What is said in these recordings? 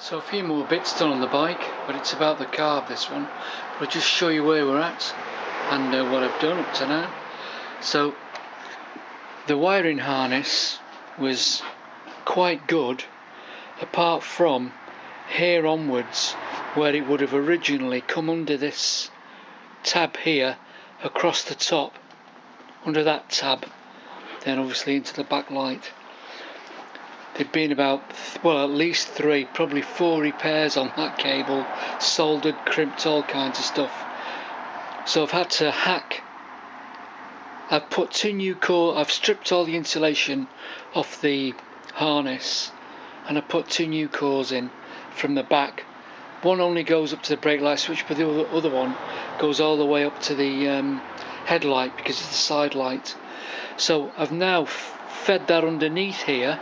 So a few more bits done on the bike, but it's about the carb, this one. But I'll just show you where we're at and what I've done up to now. So the wiring harness was quite good, apart from here onwards, where it would have originally come under this tab here, across the top, under that tab, then obviously into the backlight. There'd been about, well, at least 3, probably 4 repairs on that cable, soldered, crimped, all kinds of stuff. So I've had to hack. I've put 2 new cores, I've stripped all the insulation off the harness, and I put 2 new cores in from the back. One only goes up to the brake light switch, but the other one goes all the way up to the headlight, because it's the side light. So I've now fed that underneath here,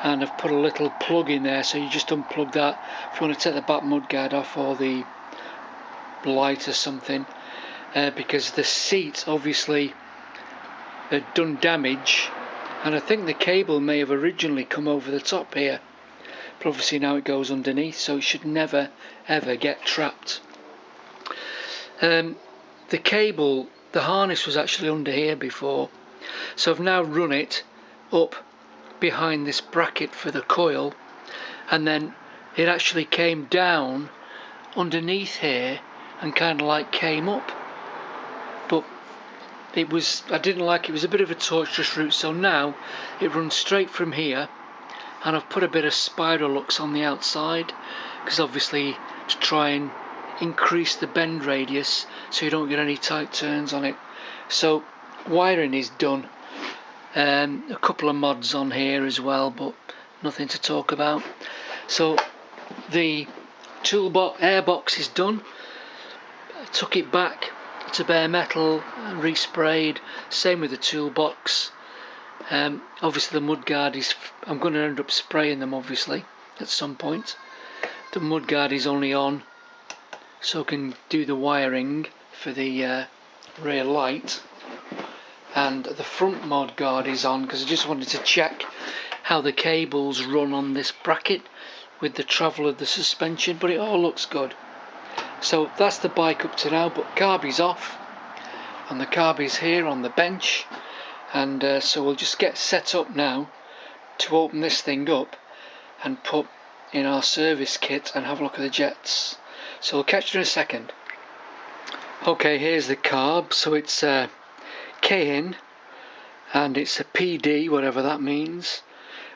and I've put a little plug in there, so you just unplug that if you want to take the back mudguard off, or the light or something, because the seat obviously had done damage, and I think the cable may have originally come over the top here, but obviously now it goes underneath, so it should never ever get trapped. The cable, the harness was actually under here before, so I've now run it up behind this bracket for the coil, and then it actually came down underneath here and kind of like came up, but it was, I didn't like it, was a bit of a tortuous route, so now it runs straight from here, and I've put a bit of spiral locks on the outside, because obviously to try and increase the bend radius so you don't get any tight turns on it. So wiring is done. A couple of mods on here as well, but nothing to talk about. So the toolbox airbox is done. I took it back to bare metal and resprayed. Same with the toolbox. Obviously the mudguard is, I'm going to end up spraying them obviously at some point. The mudguard is only on so I can do the wiring for the rear light. And the front mudguard is on because I just wanted to check how the cables run on this bracket with the travel of the suspension, but it all looks good. So that's the bike up to now, but carb is off, and the carb is here on the bench, and so we'll just get set up now to open this thing up and put in our service kit and have a look at the jets. So we'll catch you in a second. Okay, here's the carb. So it's Keihin, and it's a PD, whatever that means,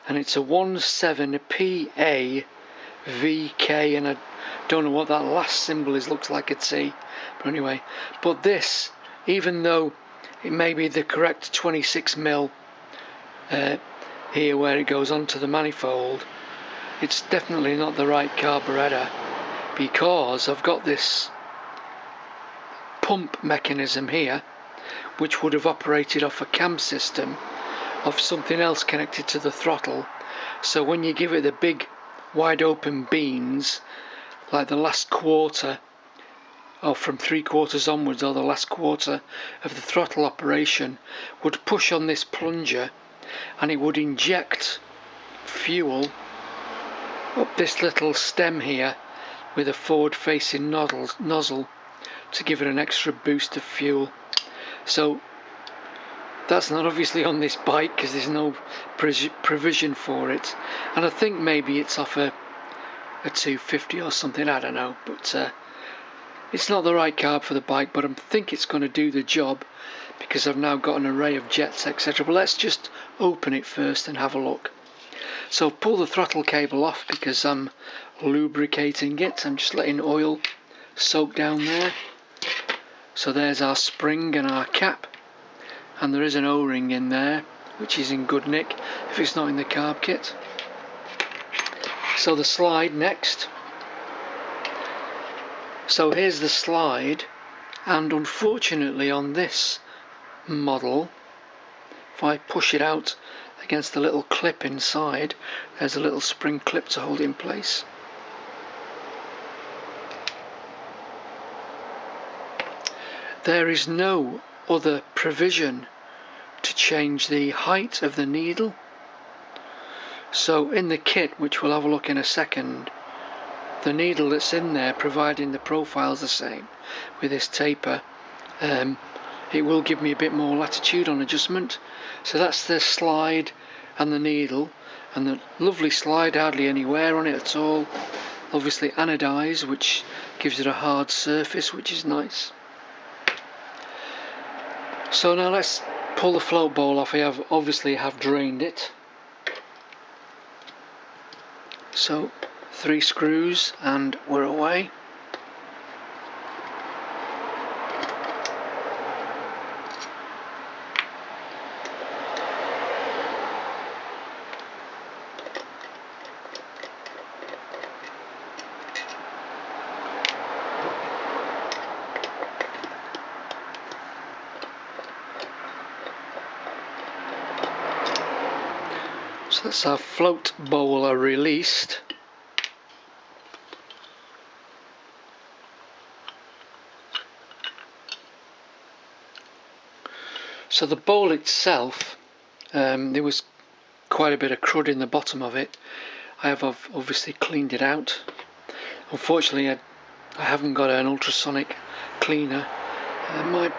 and it's a 17PA VK, and I don't know what that last symbol is, looks like a T, but anyway. But this, even though it may be the correct 26mm here where it goes onto the manifold, it's definitely not the right carburettor, because I've got this pump mechanism here which would have operated off a cam system of something else connected to the throttle. So when you give it the big wide open beans, like the last quarter, or from 3/4 onwards, or the last quarter of the throttle operation, would push on this plunger and it would inject fuel up this little stem here with a forward facing nozzle to give it an extra boost of fuel. So that's not obviously on this bike because there's no provision for it, and I think maybe it's off a 250 or something, I don't know, but it's not the right carb for the bike, but I think it's going to do the job because I've now got an array of jets, etc. But let's just open it first and have a look. So pull the throttle cable off because I'm lubricating it. I'm just letting oil soak down there. So there's our spring and our cap, and there is an O-ring in there which is in good nick if it's not in the carb kit. So the slide next. So here's the slide, and unfortunately on this model, if I push it out against the little clip inside, there's a little spring clip to hold it in place. There is no other provision to change the height of the needle. So in the kit, which we'll have a look in a second, the needle that's in there, providing the profile's the same with this taper, it will give me a bit more latitude on adjustment. So that's the slide and the needle, and the lovely slide, hardly any wear on it at all. Obviously anodized, which gives it a hard surface, which is nice. So now let's pull the float bowl off. I obviously have drained it. So 3 screws and we're away. So that's our float bowler released. So the bowl itself, there was quite a bit of crud in the bottom of it. I have obviously cleaned it out. Unfortunately, I haven't got an ultrasonic cleaner. My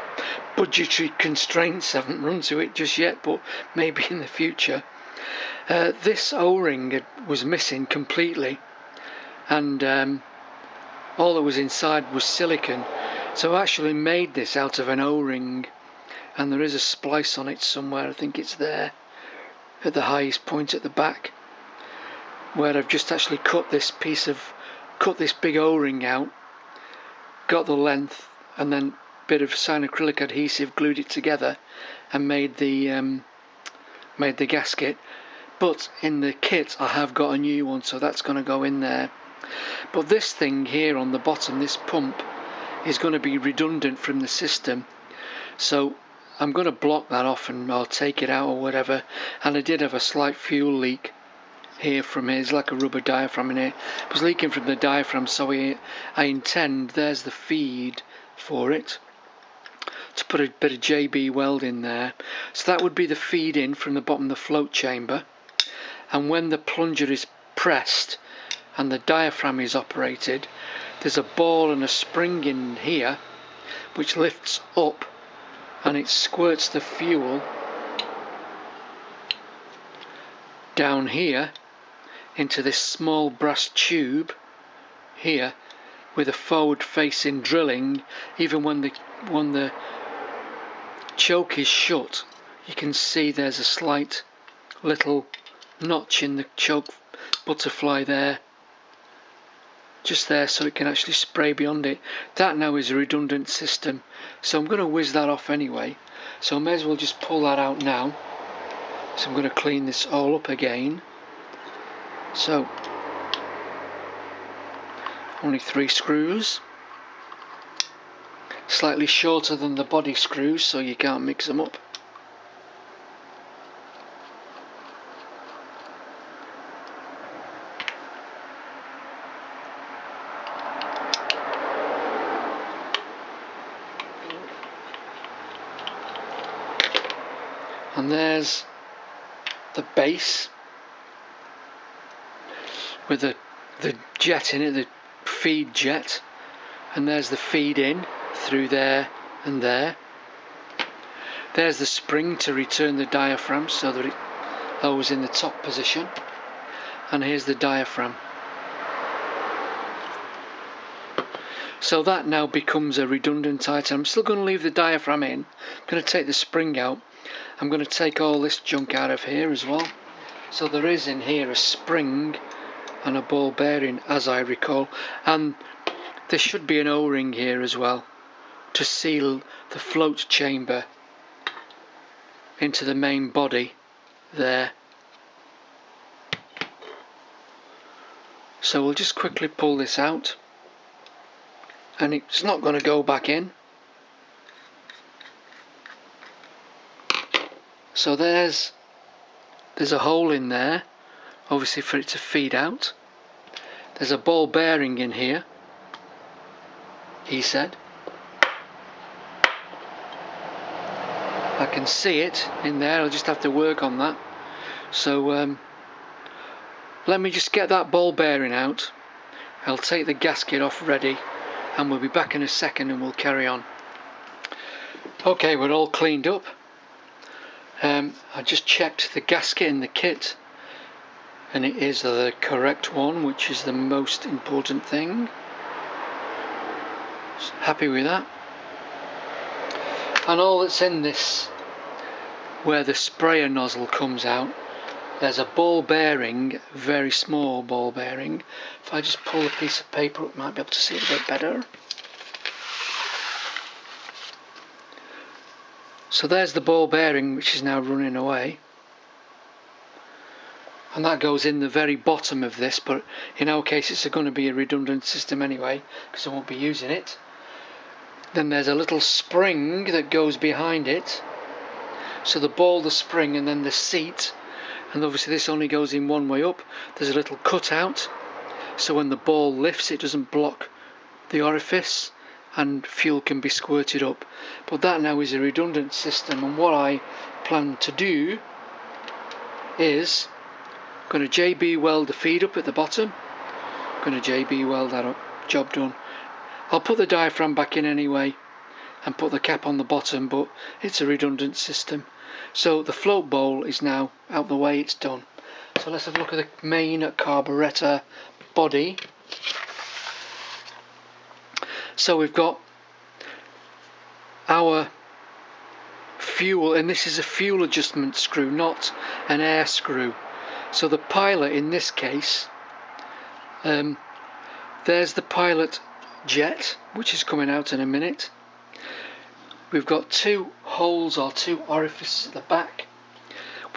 budgetary constraints haven't run to it just yet, but maybe in the future. This O-ring was missing completely, and all that was inside was silicone. So I actually made this out of an O-ring, and there is a splice on it somewhere. I think it's there at the highest point at the back, where I've just actually cut this big O-ring out, got the length, and then a bit of cyanacrylic adhesive glued it together and made the gasket. But in the kit I have got a new one, so that's going to go in there. But this thing here on the bottom, this pump, is going to be redundant from the system, so I'm going to block that off and I'll take it out or whatever. And I did have a slight fuel leak here from here. There's like a rubber diaphragm in it. It was leaking from the diaphragm, so I intend, there's the feed for it, to put a bit of JB weld in there. So that would be the feed in from the bottom of the float chamber. And when the plunger is pressed and the diaphragm is operated, there's a ball and a spring in here which lifts up and it squirts the fuel down here into this small brass tube here with a forward facing drilling. Even when the choke is shut, you can see there's a slight little notch in the choke butterfly there, just there, so it can actually spray beyond it. That now is a redundant system, so I'm going to whiz that off anyway, so I may as well just pull that out now. So I'm going to clean this all up again. So only 3 screws, slightly shorter than the body screws, so you can't mix them up. And there's the base with the jet in it, the feed jet, and there's the feed in through there and there. There's the spring to return the diaphragm so that it goes in the top position, and here's the diaphragm. So that now becomes a redundant item. I'm still going to leave the diaphragm in. I'm going to take the spring out. I'm going to take all this junk out of here as well. So there is in here a spring and a ball bearing, as I recall, and there should be an O-ring here as well to seal the float chamber into the main body there. So we'll just quickly pull this out, and it's not going to go back in. So there's a hole in there, obviously for it to feed out. There's a ball bearing in here, he said. I can see it in there, I'll just have to work on that. So let me just get that ball bearing out. I'll take the gasket off ready, and we'll be back in a second and we'll carry on. Okay, we're all cleaned up. I just checked the gasket in the kit, and it is the correct one, which is the most important thing. So happy with that. And all that's in this, where the sprayer nozzle comes out, there's a ball bearing, very small ball bearing. If I just pull a piece of paper up, I might be able to see it a bit better. So there's the ball bearing, which is now running away. And that goes in the very bottom of this, but in our case it's going to be a redundant system anyway, because I won't be using it. Then there's a little spring that goes behind it. So the ball, the spring, and then the seat. And obviously this only goes in one way up. There's a little cutout, so when the ball lifts it doesn't block the orifice and fuel can be squirted up. But that now is a redundant system, and what I plan to do is I'm going to JB weld the feed up at the bottom. I'm going to JB weld that up, job done. I'll put the diaphragm back in anyway and put the cap on the bottom, but it's a redundant system. So the float bowl is now out the way, it's done. So let's have a look at the main carburettor body. So we've got our fuel, and this is a fuel adjustment screw, not an air screw. So the pilot in this case, there's the pilot jet, which is coming out in a minute. We've got two holes or two orifices at the back.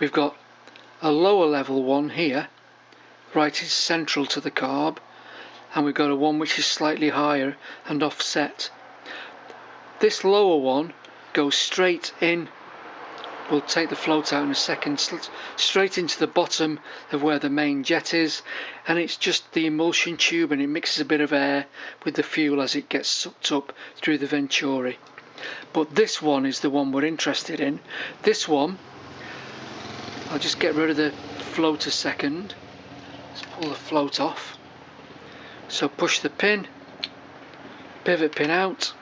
We've got a lower level one here, right, is central to the carb, and we've got a one which is slightly higher and offset. This lower one goes straight in, we'll take the float out in a second, straight into the bottom of where the main jet is, and it's just the emulsion tube, and it mixes a bit of air with the fuel as it gets sucked up through the venturi. But this one is the one we're interested in. This one, I'll just get rid of the float a second. Let's pull the float off. So push the pin, pivot pin out,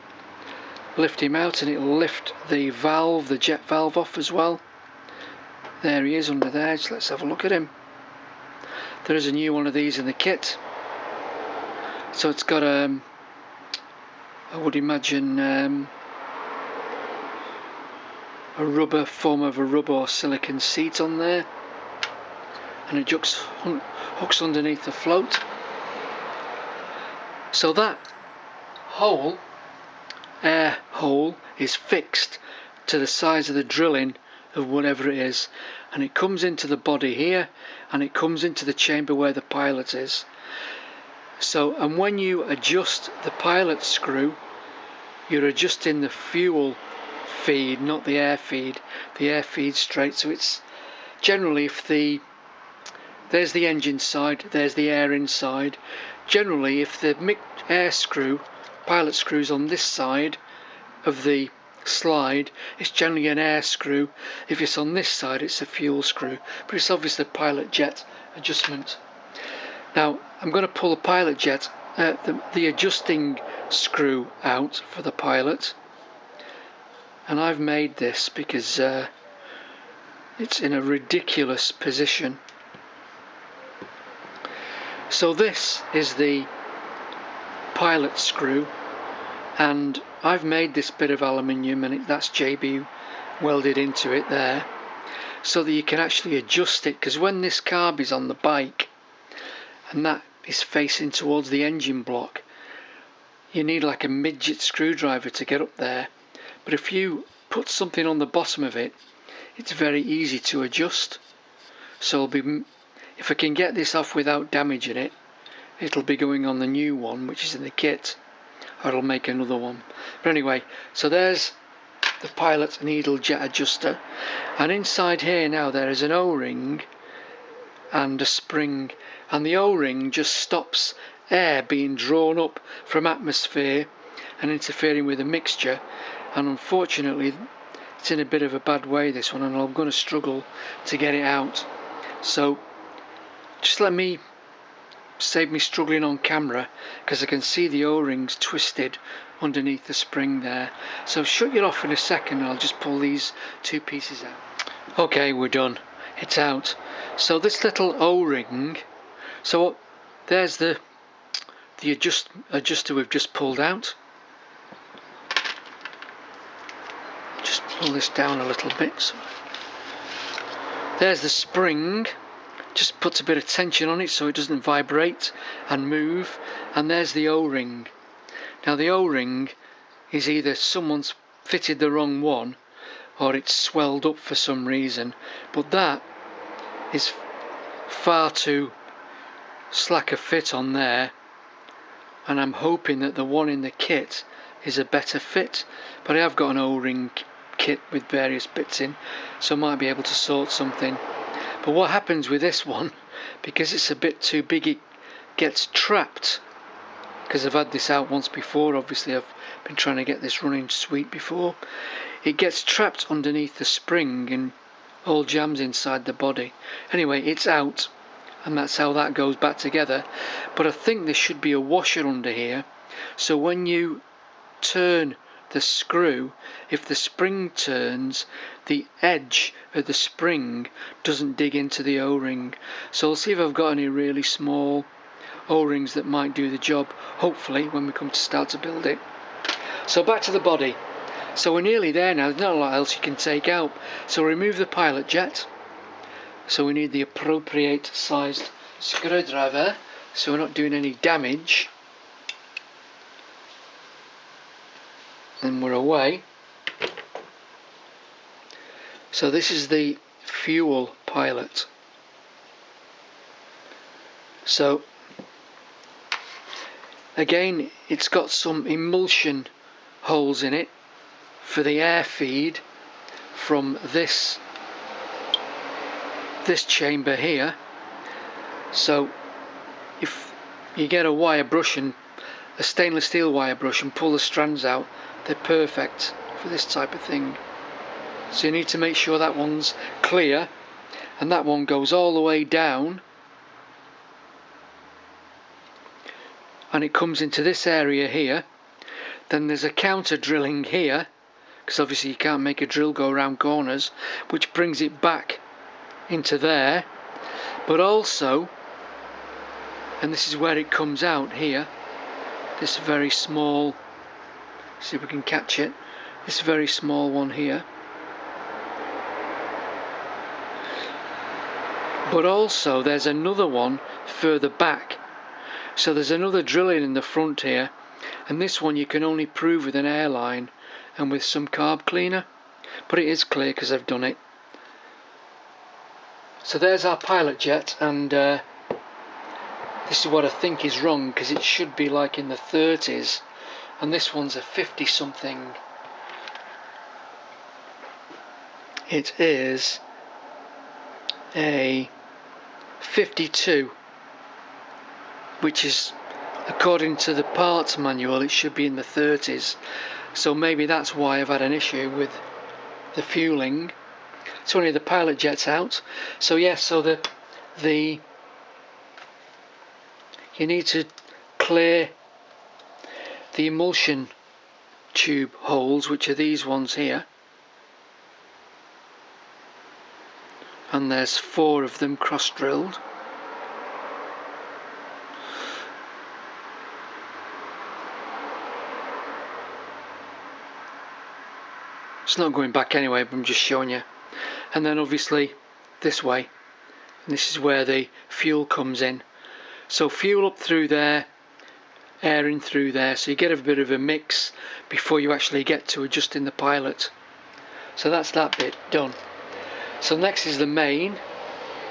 lift him out, and it'll lift the valve, the jet valve, off as well. There he is under there, so let's have a look at him. There is a new one of these in the kit. So it's got I would imagine a rubber, form of a rubber or silicon seat on there, and it hooks underneath the float. So that hole, air hole, is fixed to the size of the drilling of whatever it is, and it comes into the body here, and it comes into the chamber where the pilot is. So, and when you adjust the pilot screw, you're adjusting the fuel feed, not the air feed. The air feed's straight, so it's generally, if there's the engine side, there's the air inside. Generally, if the air screw, pilot screw's on this side of the slide, it's generally an air screw. If it's on this side, it's a fuel screw, but it's obviously a pilot jet adjustment. Now I'm going to pull the pilot jet, the adjusting screw out for the pilot, and I've made this because it's in a ridiculous position. So this is the pilot screw, and I've made this bit of aluminium, and that's JB welded into it there, so that you can actually adjust it, because when this carb is on the bike and that is facing towards the engine block, you need like a midget screwdriver to get up there. But if you put something on the bottom of it, it's very easy to adjust. So if I can get this off without damaging it, it'll be going on the new one, which is in the kit, or I'll make another one. But anyway, so there's the pilot needle jet adjuster, and inside here now there is an O-ring and a spring, and the O-ring just stops air being drawn up from atmosphere and interfering with the mixture, and unfortunately it's in a bit of a bad way, this one, and I'm going to struggle to get it out. So just let me save me struggling on camera, because I can see the O-rings twisted underneath the spring there. So shut you off in a second and I'll just pull these two pieces out. Okay, we're done. It's out. So this little O-ring, so there's the adjuster we've just pulled out. Just pull this down a little bit. So there's the spring. Just puts a bit of tension on it so it doesn't vibrate and move. And there's the O-ring. Now the O-ring is either someone's fitted the wrong one or it's swelled up for some reason, but that is far too slack a fit on there, and I'm hoping that the one in the kit is a better fit. But I have got an O-ring kit with various bits in, so I might be able to sort something. But what happens with this one, because it's a bit too big, it gets trapped. Because I've had this out once before, obviously I've been trying to get this running sweet before. It gets trapped underneath the spring and all jams inside the body. Anyway, it's out, and that's how that goes back together. But I think there should be a washer under here, so when you turn the screw, if the spring turns, the edge of the spring doesn't dig into the O-ring. So I'll see if I've got any really small O-rings that might do the job, hopefully, when we come to start to build it. So back to the body. So we're nearly there now. There's not a lot else you can take out. So remove the pilot jet. So we need the appropriate sized screwdriver so we're not doing any damage. And we're away. So this is the fuel pilot. So again, it's got some emulsion holes in it for the air feed from this chamber here. So if you get a wire brush and a stainless steel wire brush and pull the strands out, they're perfect for this type of thing. So you need to make sure that one's clear, and that one goes all the way down, and it comes into this area here. Then there's a counter drilling here, because obviously you can't make a drill go around corners, which brings it back into there. But also, and this is where it comes out here, this very small, see if we can catch it, this very small one here. But also there's another one further back. So there's another drilling in the front here, and this one you can only prove with an airline and with some carb cleaner, but it is clear because I've done it. So there's our pilot jet, and this is what I think is wrong, because it should be like in the 30s, and this one's a 50 something. It is a 52, which is, according to the parts manual, it should be in the 30s. So maybe that's why I've had an issue with the fueling. It's only the pilot jet's out. So yes, so the you need to clear the emulsion tube holes, which are these ones here. And there's 4 of them cross-drilled. It's not going back anyway, but I'm just showing you. And then obviously this way, and this is where the fuel comes in. So fuel up through there, air in through there, so you get a bit of a mix before you actually get to adjusting the pilot. So that's that bit done. So next is the main.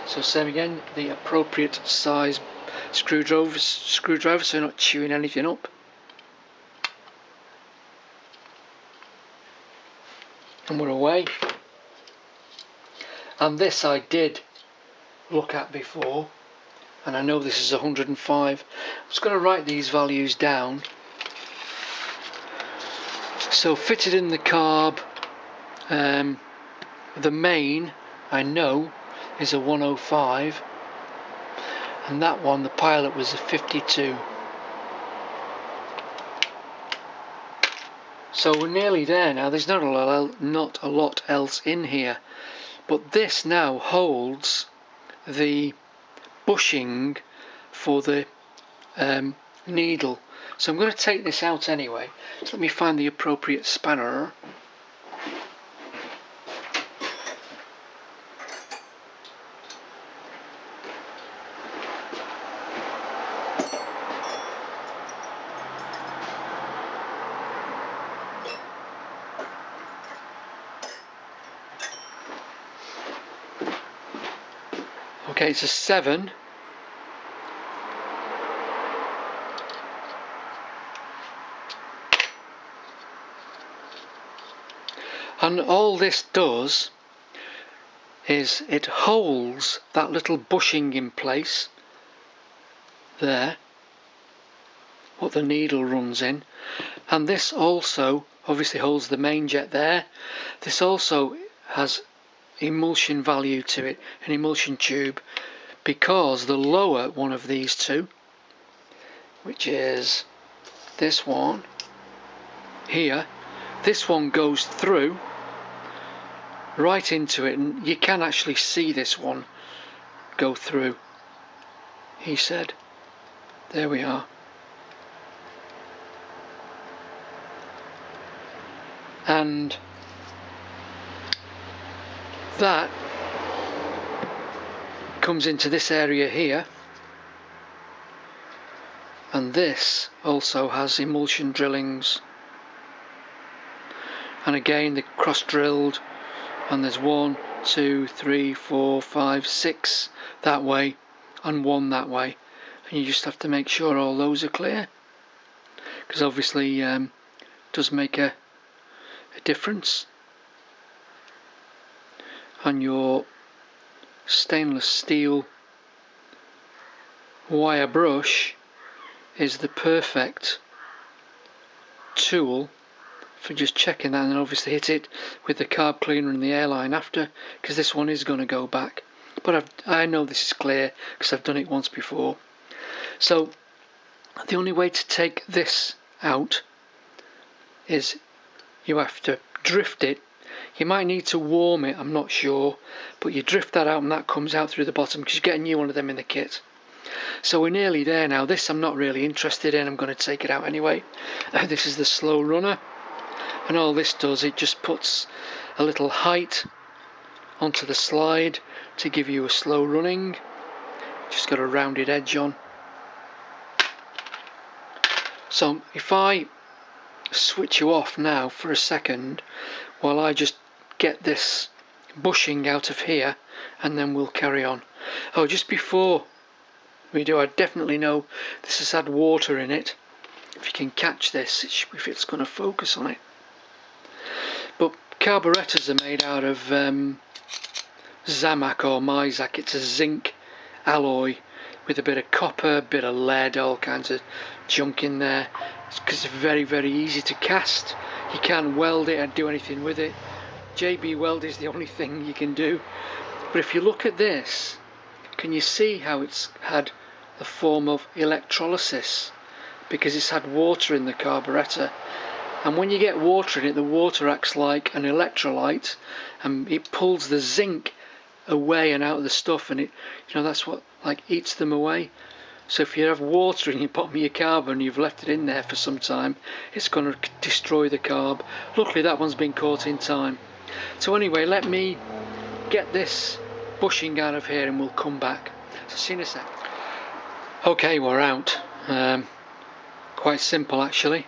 So same again, the appropriate size screwdriver so you're not chewing anything up. And we're away. And this I did look at before, and I know this is 105. I'm just going to write these values down. So fitted in the carb, the main I know is a 105, and that one, the Pilot, was a 52. So we're nearly there now. There's not a lot else in here, but this now holds the bushing for the needle. So I'm going to take this out anyway. So let me find the appropriate spanner. Okay, it's a 7. And all this does is it holds that little bushing in place there, what the needle runs in, and this also obviously holds the main jet there. This also has emulsion value to it, an emulsion tube, because the lower one of these two, which is this one here, this one goes through right into it, and you can actually see this one go through, he said. There we are. And that comes into this area here, and this also has emulsion drillings, and again they're cross drilled, and there's 1, 2, 3, 4, 5, 6 that way and 1 that way, and you just have to make sure all those are clear, because obviously does make a difference. And your stainless steel wire brush is the perfect tool for just checking that, and then obviously hit it with the carb cleaner and the airline after, because this one is going to go back. But I know this is clear because I've done it once before. So the only way to take this out is you have to drift it. You might need to warm it, I'm not sure, but you drift that out and that comes out through the bottom, because you get a new one of them in the kit. So we're nearly there now. This I'm not really interested in, I'm going to take it out anyway. This is the slow runner, and all this does, it just puts a little height onto the slide to give you a slow running. Just got a rounded edge on. So if I switch you off now for a second while I just get this bushing out of here, and then we'll carry on. Oh, just before we do, I definitely know this has had water in it. If you can catch this, if it's going to focus on it. But carburettors are made out of Zamac or Mizac. It's a zinc alloy with a bit of copper, a bit of lead, all kinds of junk in there. It's because it's very, very easy to cast. You can't weld it and do anything with it. JB Weld is the only thing you can do. But if you look at this, can you see how it's had the form of electrolysis? Because it's had water in the carburettor. And when you get water in it, the water acts like an electrolyte, and it pulls the zinc away and out of the stuff, and it, that's what eats them away. So if you have water in your bottom of your carb and you've left it in there for some time, it's going to destroy the carb. Luckily that one's been caught in time. So anyway, let me get this bushing out of here and we'll come back. So see you in a sec. Okay, we're out. Quite simple actually.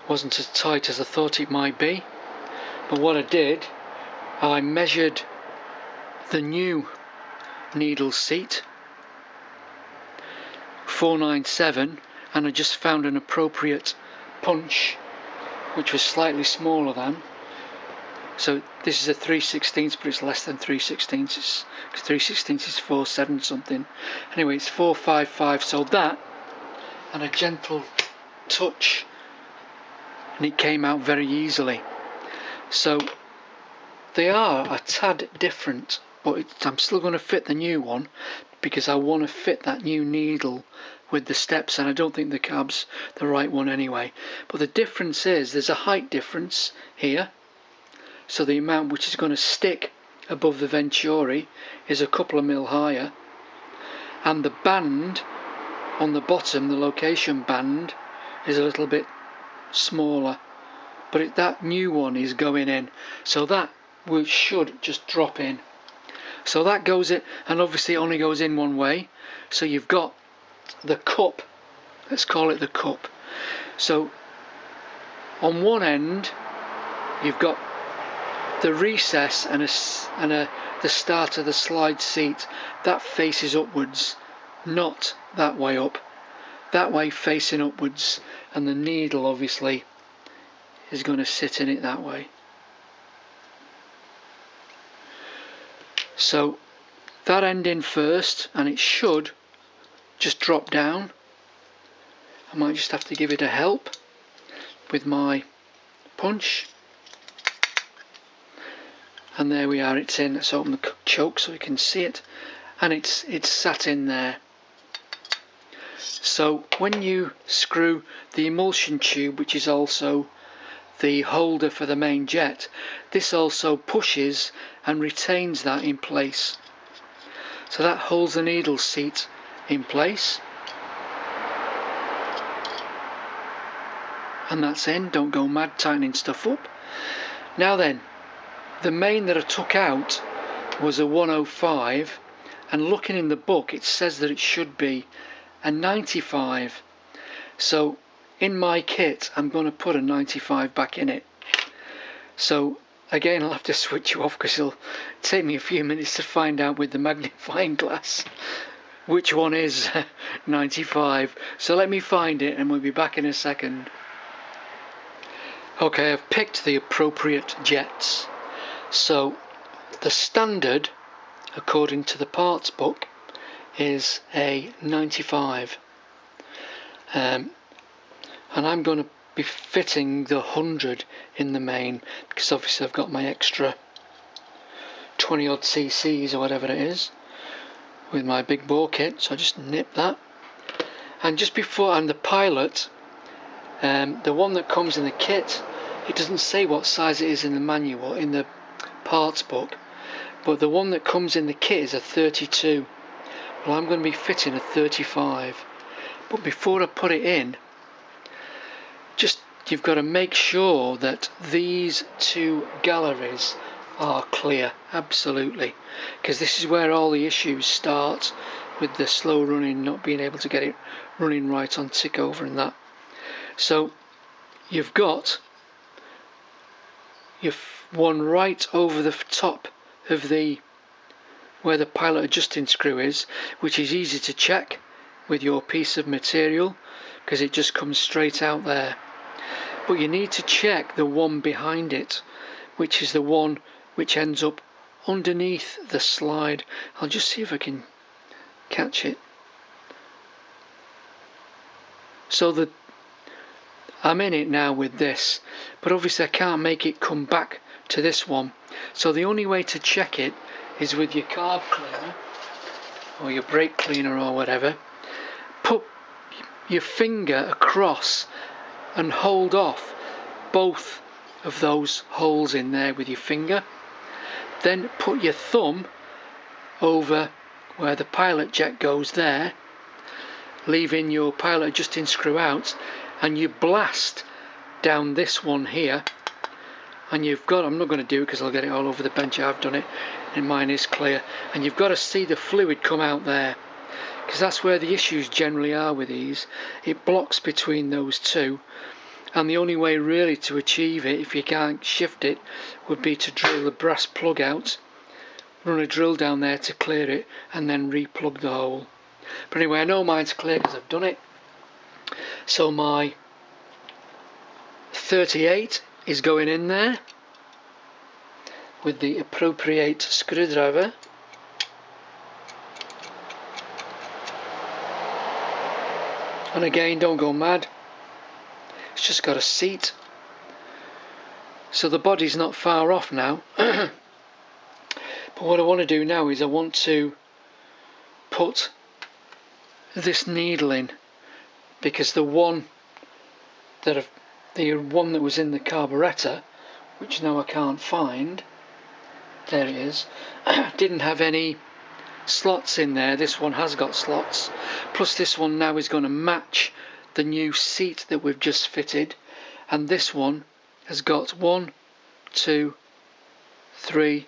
Wasn't as tight as I thought it might be. But what I did, I measured the new needle seat, 497, and I just found an appropriate punch which was slightly smaller than. So this is a 3/16, but it's less than 3/16, because 3/16 is 4/7 something. Anyway, it's 455, so that and a gentle touch, and it came out very easily. So they are a tad different, but I'm still going to fit the new one, because I want to fit that new needle with the steps, and I don't think the carb's the right one anyway. But the difference is there's a height difference here, so the amount which is going to stick above the venturi is a couple of mil higher, and the band on the bottom, the location band, is a little bit smaller, but that new one is going in, so that should just drop in. So that goes in, and obviously it only goes in one way, so you've got the cup, let's call it the cup. So on one end you've got the recess and the start of the slide seat that faces upwards, not that way up, that way facing upwards, and the needle obviously is going to sit in it that way. So that end in first, and it should just drop down. I might just have to give it a help with my punch. And there we are, it's in. Let's open the choke so we can see it, and it's sat in there. So when you screw the emulsion tube, which is also the holder for the main jet, this also pushes and retains that in place. So that holds the needle seat in place. And that's in. Don't go mad tightening stuff up. Now then, the main that I took out was a 105, and looking in the book it says that it should be a 95. So in my kit I'm going to put a 95 back in it. So again I'll have to switch you off because it'll take me a few minutes to find out with the magnifying glass which one is 95. So let me find it and we'll be back in a second. Okay, I've picked the appropriate jets. So the standard, according to the parts book, is a 95, and I'm going to be fitting the 100 in the main, because obviously I've got my extra 20 odd cc's or whatever it is with my big bore kit, so I just nip that. And just before, I'm the pilot, the one that comes in the kit, it doesn't say what size it is in the manual, in the parts book, but the one that comes in the kit is a 32. Well, I'm going to be fitting a 35, but before I put it in, you've got to make sure that these two galleries are clear, absolutely, because this is where all the issues start with the slow running, not being able to get it running right on tick over and that. So you've got one right over the top of where the pilot adjusting screw is, which is easy to check with your piece of material because it just comes straight out there. But you need to check the one behind it, which is the one which ends up underneath the slide. I'll just see if I can catch it. So I'm in it now with this, but obviously I can't make it come back to this one. So the only way to check it is with your carb cleaner or your brake cleaner or whatever. Put your finger across and hold off both of those holes in there with your finger. Then put your thumb over where the pilot jet goes there, leaving your pilot adjusting screw out, and you blast down this one here, and you've got, I'm not going to do it because I'll get it all over the bench, I've done it and mine is clear, and you've got to see the fluid come out there, because that's where the issues generally are with these. It blocks between those two, and the only way really to achieve it, if you can't shift it, would be to drill the brass plug out, run a drill down there to clear it, and then re-plug the hole. But anyway, I know mine's clear because I've done it. So my 38 is going in there with the appropriate screwdriver. And again, don't go mad. It's just got a seat. So the body's not far off now. But what I want to do now is I want to put this needle in, because the one that was in the carburettor, which now I can't find, there it is, didn't have any slots in there. This one has got slots, plus this one now is going to match the new seat that we've just fitted, and this one has got 1, 2, 3,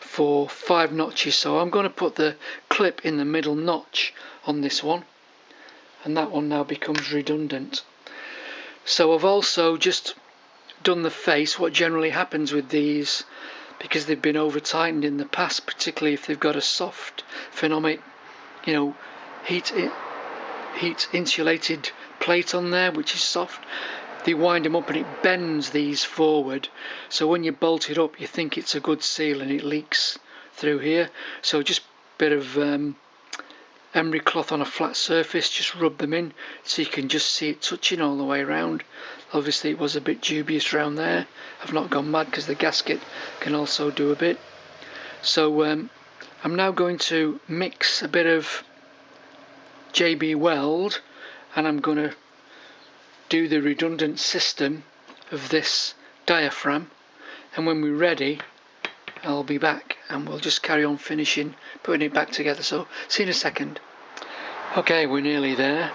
4, 5 notches, so I'm going to put the clip in the middle notch on this one, and that one now becomes redundant. So I've also just done the face. What generally happens with these, because they've been over tightened in the past, particularly if they've got a soft phenolic, heat insulated plate on there which is soft, they wind them up and it bends these forward, so when you bolt it up you think it's a good seal and it leaks through here. So just a bit of emery cloth on a flat surface, just rub them in so you can just see it touching all the way around. Obviously it was a bit dubious around there. I've not gone mad because the gasket can also do a bit. So I'm now going to mix a bit of JB Weld, and I'm going to do the redundant system of this diaphragm, and when we're ready I'll be back and we'll just carry on finishing putting it back together. So see you in a second. Okay, we're nearly there.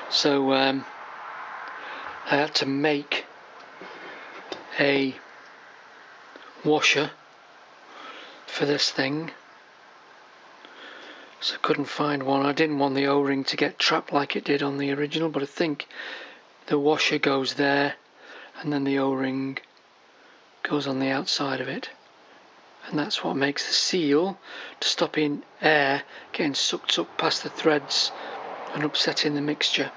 So I had to make a washer for this thing, so I couldn't find one. I didn't want the O-ring to get trapped like it did on the original, but I think the washer goes there and then the O-ring goes on the outside of it, and that's what makes the seal to stop in air getting sucked up past the threads and upsetting the mixture.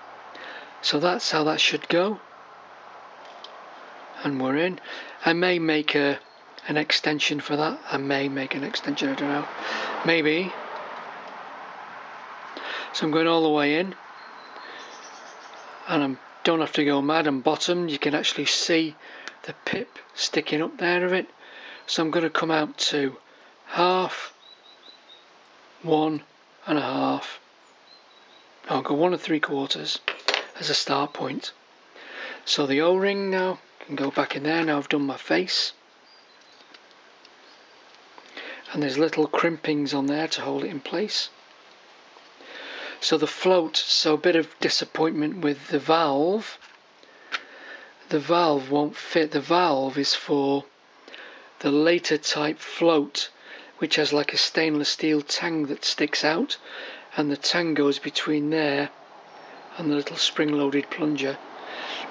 So that's how that should go, and we're in. I may make an extension for that. I don't know, maybe. So I'm going all the way in, and I don't have to go mad. And bottom, you can actually see the pip sticking up there of it. So I'm going to come out to 1/2, 1 1/2. I'll go 1 3/4 as a start point. So the O-ring now can go back in there. Now I've done my face, and there's little crimpings on there to hold it in place. So the float, so a bit of disappointment with the valve. The valve won't fit. The valve is for the later type float, which has like a stainless steel tang that sticks out, and the tang goes between there and the little spring-loaded plunger.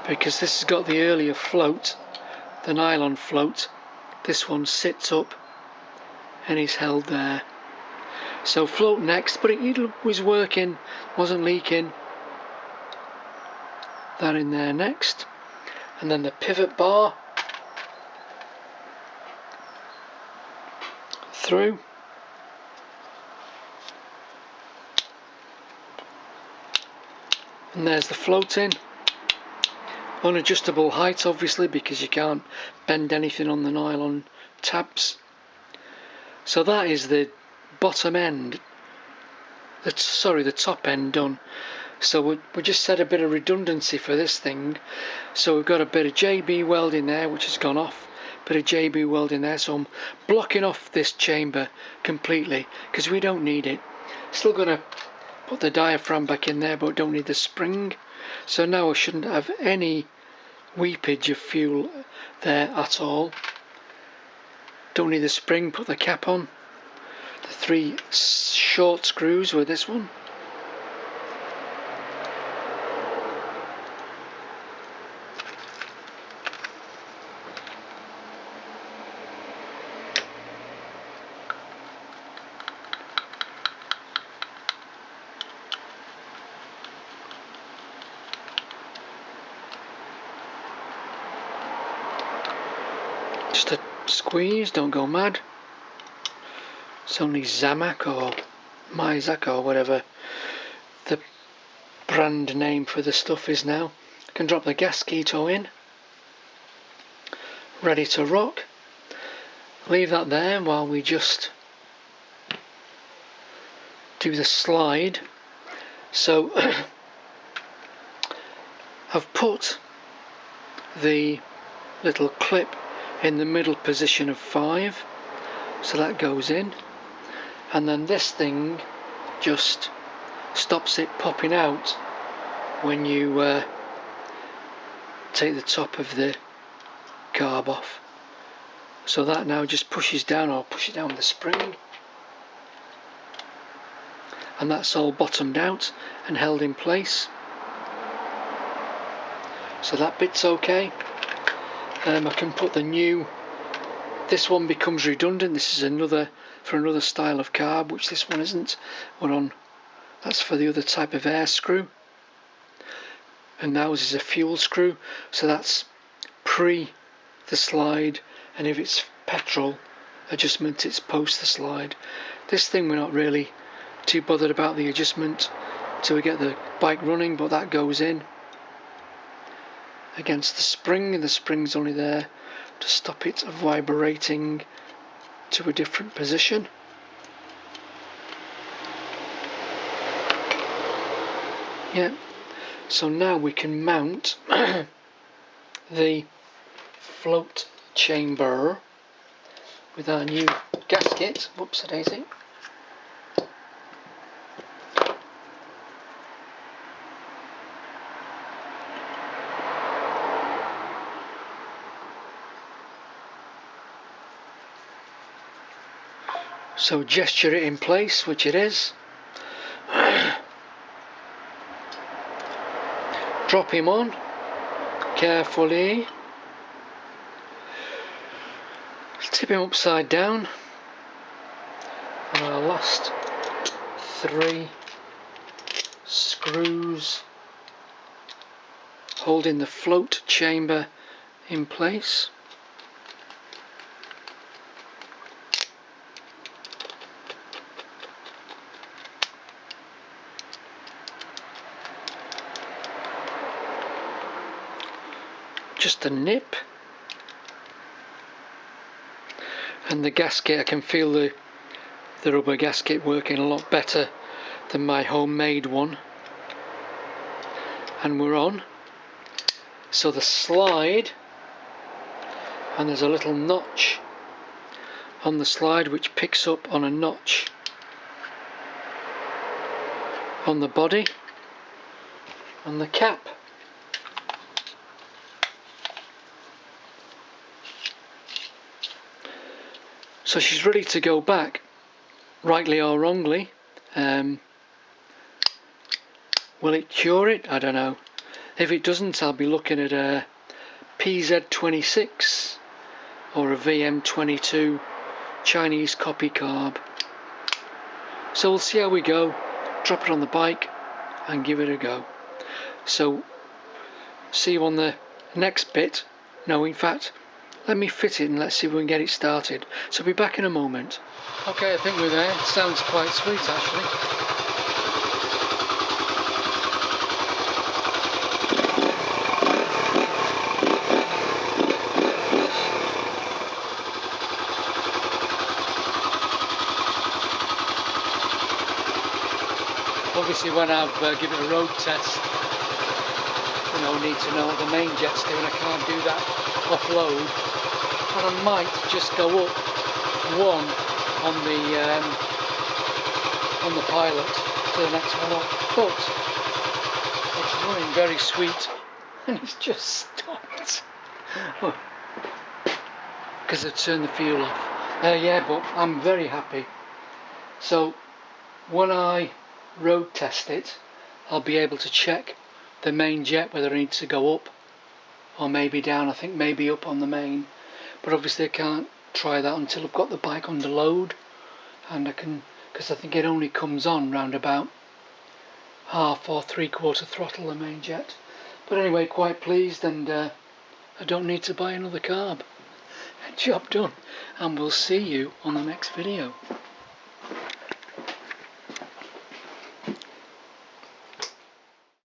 Because this has got the earlier float, the nylon float, this one sits up and is held there. So float next, but it was working, wasn't leaking. That in there next, and then the pivot bar through. And there's the float in. Unadjustable height obviously, because you can't bend anything on the nylon tabs. So that is the bottom end, the top end done. So we just set a bit of redundancy for this thing. So we've got a bit of JB Weld in there which has gone off, bit of JB Weld in there, so I'm blocking off this chamber completely because we don't need it. Still going to put the diaphragm back in there, but don't need the spring. So now I shouldn't have any weepage of fuel there at all. Don't need the spring, put the cap on. The 3 short screws with this one. Just a squeeze, don't go mad. It's only Zamac or Mizak or whatever the brand name for the stuff is now. Can drop the gasketo in. Ready to rock. Leave that there while we just do the slide. So I've put the little clip in the middle position of 5, so that goes in, and then this thing just stops it popping out when you take the top of the carb off. So that now just pushes down, or push it down with the spring, and that's all bottomed out and held in place. So that bit's okay. I can put the new, this one becomes redundant. This is another for another style of carb, which this one isn't. That's for the other type of air screw, and ours is a fuel screw, so that's pre the slide, and if it's petrol adjustment, it's post the slide. This thing we're not really too bothered about the adjustment till we get the bike running, but that goes in against the spring, and the spring's only there to stop it vibrating to a different position. Yeah, so now we can mount the float chamber with our new gasket. Whoops a daisy. So gesture it in place, which it is. Drop him on carefully. Tip him upside down. And our last 3 screws holding the float chamber in place. Just a nip, and the gasket, I can feel the rubber gasket working a lot better than my homemade one, and we're on. So the slide, and there's a little notch on the slide which picks up on a notch on the body and the cap. So she's ready to go back, rightly or wrongly. Will it cure it? I don't know. If it doesn't, I'll be looking at a PZ26 or a VM22 Chinese copy carb. So we'll see how we go, drop it on the bike and give it a go. So see you on the next bit. No, in fact, let me fit it and let's see if we can get it started. So I'll be back in a moment. Okay, I think we're there. It sounds quite sweet actually. Obviously when I've given a road test, need to know what the main jet's doing. I can't do that offload, but I might just go up one on the pilot to the next one up, but it's running very sweet and it's just stopped because I've turned the fuel off. Yeah, but I'm very happy. So when I road test it, I'll be able to check the main jet whether I need to go up or maybe down. I think maybe up on the main, but obviously I can't try that until I've got the bike under load, and I can, because I think it only comes on round about half or 3/4 throttle, the main jet. But anyway, quite pleased, and I don't need to buy another carb. Job done, and we'll see you on the next video.